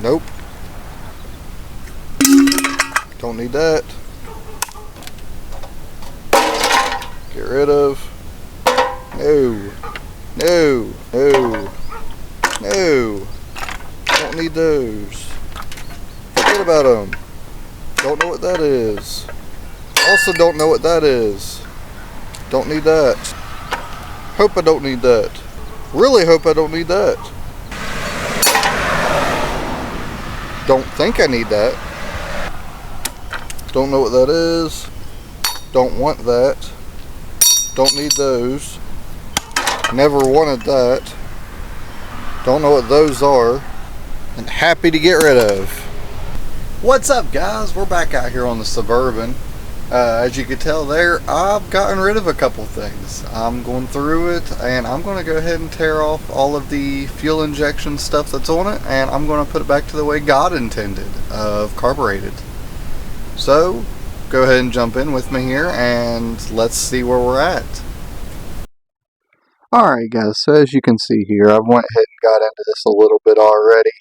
Nope. Don't need that. Get rid of. No. No. No. No. Don't need those. Forget about them. Don't know what that is. Also don't know what that is. Don't need that. Hope I don't need that. Really hope I don't need that. Don't think I need that. Don't know what that is. Don't want that. Don't need those. Never wanted that. Don't know what those are. And happy to get rid of. What's up, guys? We're back out here on the Suburban. As you can tell there, I've gotten rid of a couple things. I'm going through it and I'm going to go ahead and tear off all of the fuel injection stuff that's on it, and I'm going to put it back to the way God intended, of carbureted. So go ahead and jump in with me here and let's see where we're at. Alright guys, so as you can see here, I went ahead and got into this a little bit already.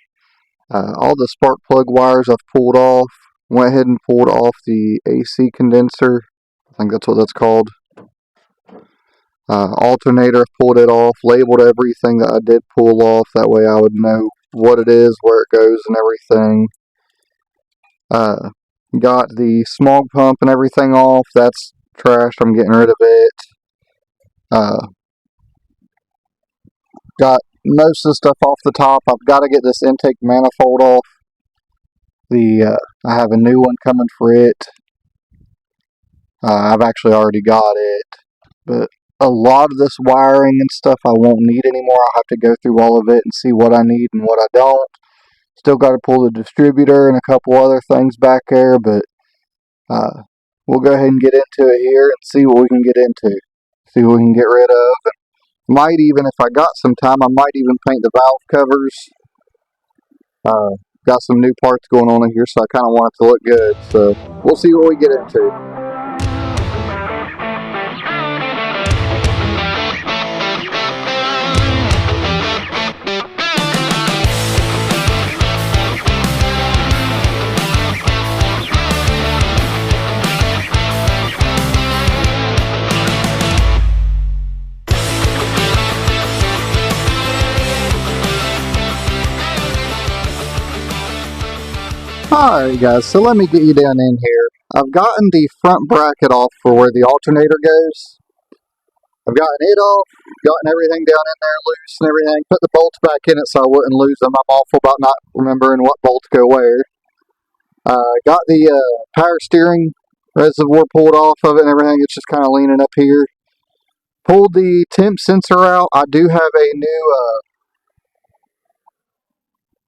All the spark plug wires I've pulled off. Went ahead and pulled off the AC condenser. I think that's what that's called. Alternator, I've pulled it off. Labeled everything that I did pull off. That way I would know what it is, where it goes, and everything. Got the smog pump and everything off. That's trashed. I'm getting rid of it. Got most of the stuff off the top. I've got to get this intake manifold off. I have a new one coming for it. I've actually already got it, but a lot of this wiring and stuff I won't need anymore. I'll have to go through all of it and see what I need and what I don't. Still got to pull the distributor and a couple other things back there, but we'll go ahead and get into it here and see what we can get into. See what we can get rid of. And might even, if I got some time, I might even paint the valve covers. Got some new parts going on in here, so I kind of want it to look good. So we'll see what we get into. Alright guys, so let me get you down in here. I've gotten the front bracket off for where the alternator goes. I've gotten it off, gotten everything down in there loose and everything. Put the bolts back in it so I wouldn't lose them. I'm awful about not remembering what bolts go where. Got the power steering reservoir pulled off of it and everything. It's just kind of leaning up here. Pulled the temp sensor out. I do have a new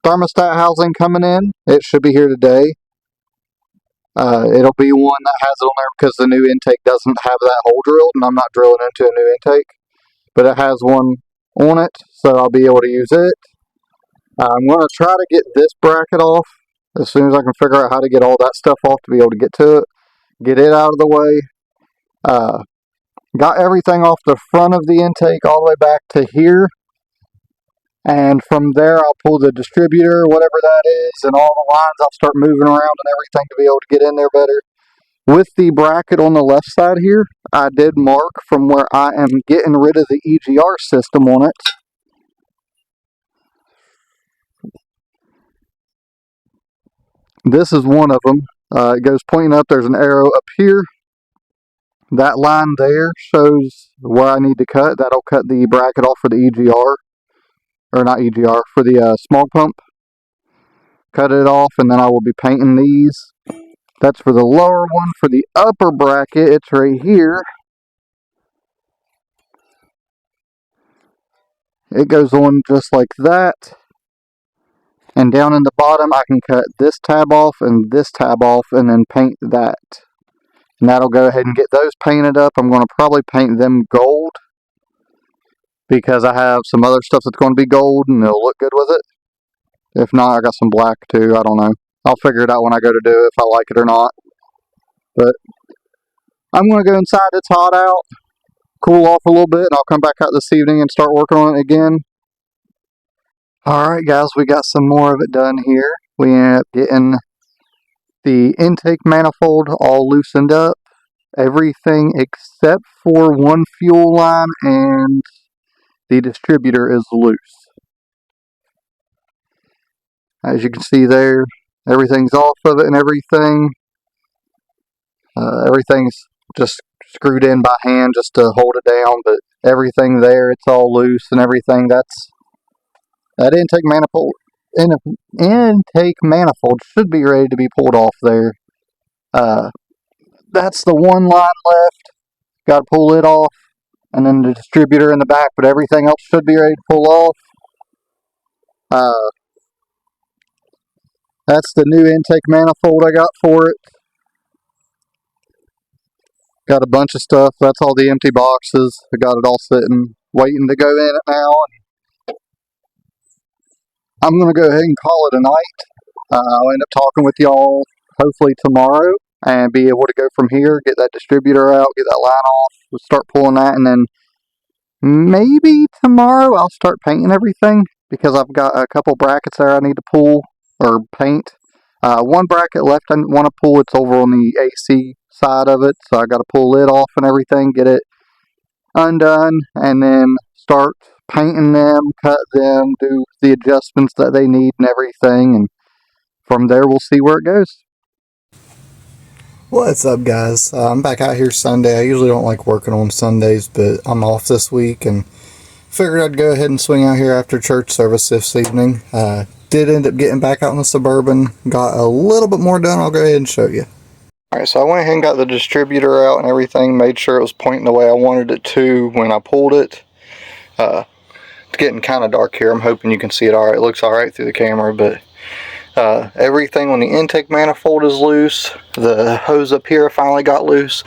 thermostat housing coming in. It should be here today. It'll be one that has it on there because the new intake doesn't have that hole drilled, and I'm not drilling into a new intake, but it has one on it, so I'll be able to use it. I'm going to try to get this bracket off as soon as I can figure out how to get all that stuff off to be able to get to it. Get it out of the way. Got everything off the front of the intake all the way back to here. And from there, I'll pull the distributor, whatever that is, and all the lines. I'll start moving around and everything to be able to get in there better. With the bracket on the left side here, I did mark from where I am getting rid of the EGR system on it. This is one of them. It goes pointing up. There's an arrow up here. That line there shows where I need to cut. That'll cut the bracket off for the EGR. Or not EGR, for the smog pump. Cut it off, and then I will be painting these. That's for the lower one. For the upper bracket, it's right here. It goes on just like that. And down in the bottom, I can cut this tab off and this tab off, and then paint that. And that'll go ahead and get those painted up. I'm going to probably paint them gold, because I have some other stuff that's going to be gold and it'll look good with it. If not, I got some black too. I don't know. I'll figure it out when I go to do it if I like it or not. But I'm going to go inside. It's hot out. Cool off a little bit, and I'll come back out this evening and start working on it again. Alright guys, we got some more of it done here. We ended up getting the intake manifold all loosened up. Everything except for one fuel line and the distributor is loose. As you can see there, everything's off of it and everything. Everything's just screwed in by hand just to hold it down, but everything there, it's all loose and everything. That intake manifold should be ready to be pulled off there. That's the one line left. Got to pull it off, and then the distributor in the back, but everything else should be ready to pull off. That's the new intake manifold I got for it. Got a bunch of stuff. That's all the empty boxes. I got it all sitting, waiting to go in it now. I'm going to go ahead and call it a night. I'll end up talking with y'all hopefully tomorrow and be able to go from here, get that distributor out, get that line off, we'll start pulling that, and then maybe tomorrow I'll start painting everything because I've got a couple brackets there I need to pull or paint. One bracket left I want to pull. It's over on the AC side of it, so I got to pull it off and everything, get it undone, and then start painting them, cut them, do the adjustments that they need and everything, and from there we'll see where it goes. What's up guys? I'm back out here Sunday. I usually don't like working on Sundays, but I'm off this week and figured I'd go ahead and swing out here after church service this evening. Did end up getting back out in the Suburban, got a little bit more done. I'll go ahead and show you. Alright, so I went ahead and got the distributor out and everything, made sure it was pointing the way I wanted it to when I pulled it. It's getting kind of dark here. I'm hoping you can see it alright. It looks alright through the camera, but everything on the intake manifold is loose. The hose up here finally got loose.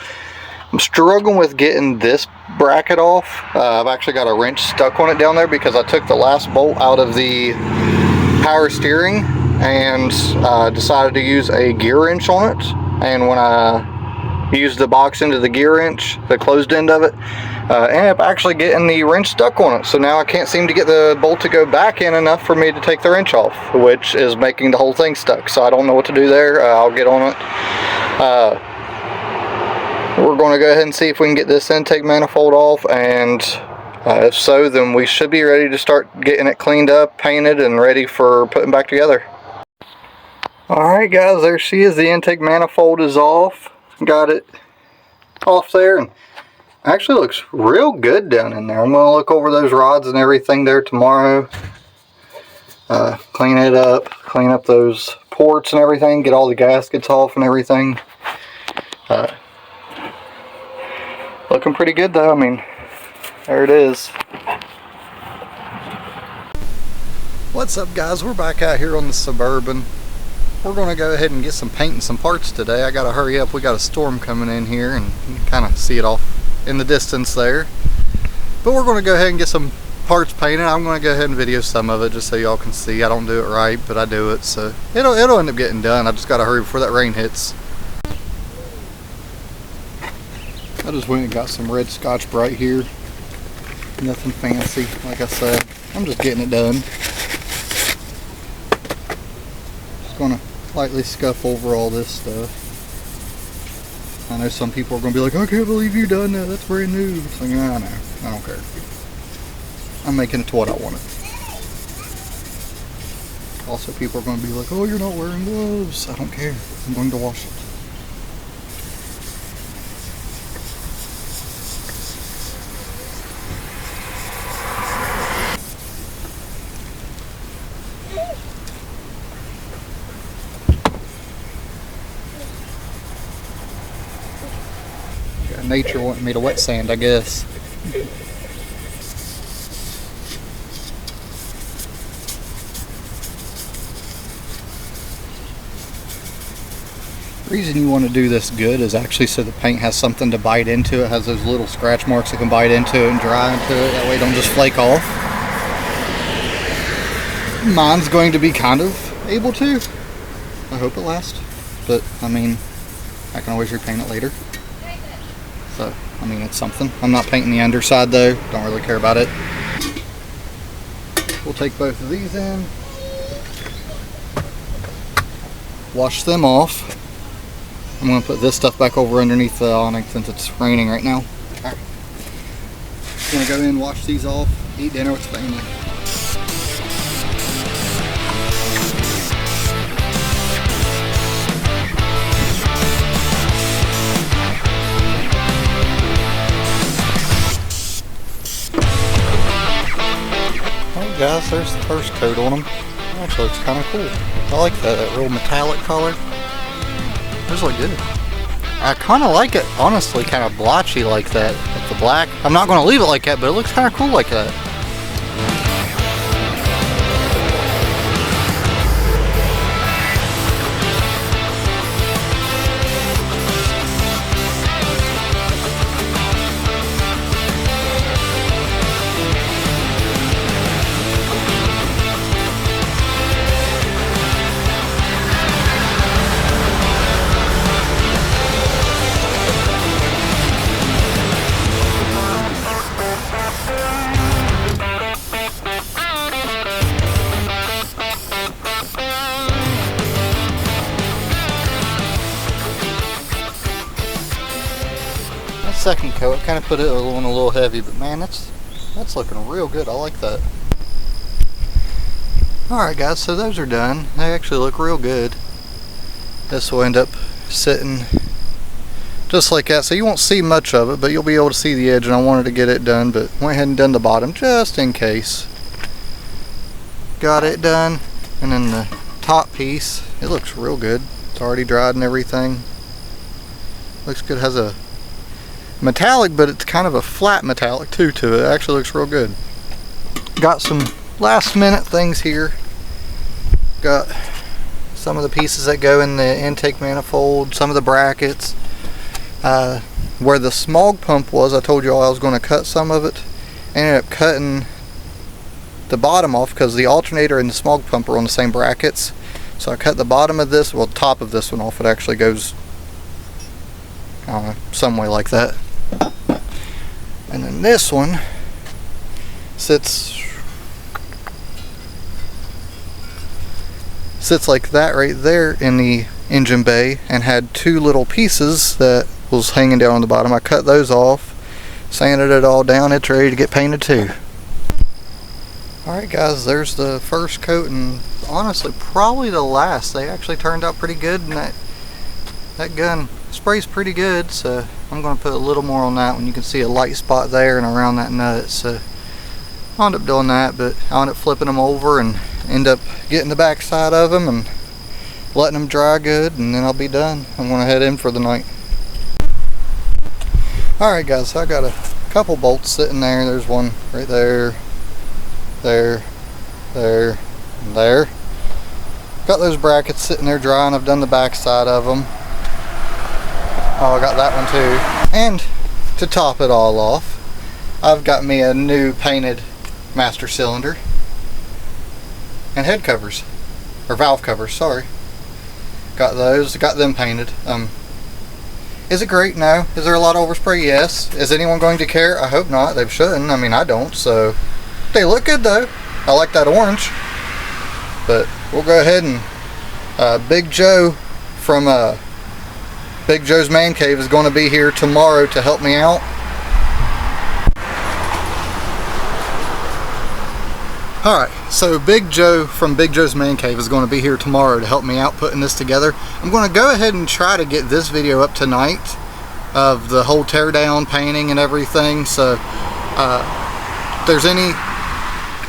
I'm struggling with getting this bracket off. I've actually got a wrench stuck on it down there because I took the last bolt out of the power steering and decided to use a gear wrench on it. And when I used the box into the gear wrench, the closed end of it, ended up actually getting the wrench stuck on it. So now I can't seem to get the bolt to go back in enough for me to take the wrench off, which is making the whole thing stuck. So I don't know what to do there. I'll get on it. We're going to go ahead and see if we can get this intake manifold off, and if so, then we should be ready to start getting it cleaned up, painted, and ready for putting back together. Alright guys, there she is. The intake manifold is off. Got it off there, and actually looks real good down in there. I'm going to look over those rods and everything there tomorrow. Clean it up, clean up those ports and everything, get all the gaskets off and everything. Looking pretty good though. I mean, there it is. What's up guys, we're back out here on the Suburban. We're going to go ahead and get some paint and some parts today. I got to hurry up. We got a storm coming in here, and you can kind of see it off in the distance there. But we're going to go ahead and get some parts painted. I'm going to go ahead and video some of it just so y'all can see. I don't do it right, but I do it, so it'll end up getting done. I just got to hurry before that rain hits. I just went and got some red Scotch-Brite here. Nothing fancy, like I said. I'm just getting it done. Just going to lightly scuff over all this stuff. I know some people are going to be like, I can't believe you done that, that's brand new. It's like, I know, I don't care. I'm making it to what I want it. Also, people are going to be like, oh, you're not wearing gloves. I don't care, I'm going to wash it. Nature wanting me to wet sand, I guess. The reason you want to do this good is actually so the paint has something to bite into. It has those little scratch marks that can bite into it and dry into it. That way it don't just flake off. Mine's going to be kind of able to. I hope it lasts. But, I mean, I can always repaint it later. So, I mean, it's something. I'm not painting the underside though. Don't really care about it. We'll take both of these in, wash them off. I'm going to put this stuff back over underneath the awning since it's raining right now. Alright. I'm going to go in, wash these off, eat dinner with the family. Alright guys, there's the first coat on them. It actually looks kind of cool. I like that real metallic color. Those look good. I kind of like it, honestly, kind of blotchy like that with the black. I'm not going to leave it like that, but it looks kind of cool like that. Second coat, I kind of put it on a little heavy, but man, that's looking real good. I like that. Alright guys, so those are done. They actually look real good. This will end up sitting just like that, so you won't see much of it, but you'll be able to see the edge, and I wanted to get it done, but went ahead and done the bottom just in case. Got it done, and then the top piece, it looks real good. It's already dried and everything. Looks good. Has a metallic, but it's kind of a flat metallic too to it. It actually looks real good. Got some last minute things here. Got some of the pieces that go in the intake manifold, some of the brackets. Where the smog pump was, I told you all I was going to cut some of it. I ended up cutting the bottom off because the alternator and the smog pump are on the same brackets. So I cut the bottom of this, well, the top of this one off. It actually goes some way like that. And then this one sits like that right there in the engine bay, and had two little pieces that was hanging down on the bottom. I cut those off, sanded it all down. It's ready to get painted too. Alright guys, there's the first coat, and honestly probably the last. They actually turned out pretty good, and that gun sprays pretty good, so I'm going to put a little more on that one. You can see a light spot there and around that nut, so I'll end up doing that, but I'll end up flipping them over and end up getting the back side of them and letting them dry good, and then I'll be done. I'm going to head in for the night. Alright guys, so I got a couple bolts sitting there. There's one right there, there, there, and there. Got those brackets sitting there drying. I've done the back side of them. Oh, I got that one too. And to top it all off, I've got me a new painted master cylinder and head covers, or valve covers, sorry. Got those, got them painted. Is it great? No. Is there a lot of overspray? Yes. Is anyone going to care? I hope not. They shouldn't. I mean, I don't, so. They look good though. I like that orange. But we'll go ahead and Big Joe from Big Joe's Man Cave is going to be here tomorrow to help me out. Alright, so Big Joe from Big Joe's Man Cave is going to be here tomorrow to help me out putting this together. I'm going to go ahead and try to get this video up tonight of the whole teardown, painting, and everything. So if there's any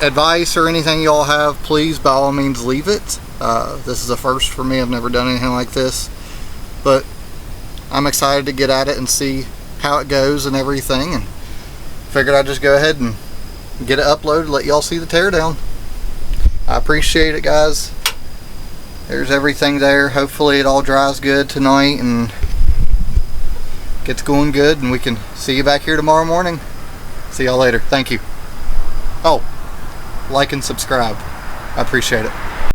advice or anything y'all have, please by all means leave it. This is a first for me. I've never done anything like this, but I'm excited to get at it and see how it goes and everything, and figured I'd just go ahead and get it uploaded, let y'all see the teardown. I appreciate it, guys. There's everything there. Hopefully it all dries good tonight and gets going good, and we can see you back here tomorrow morning. See y'all later. Thank you. Oh, like and subscribe. I appreciate it.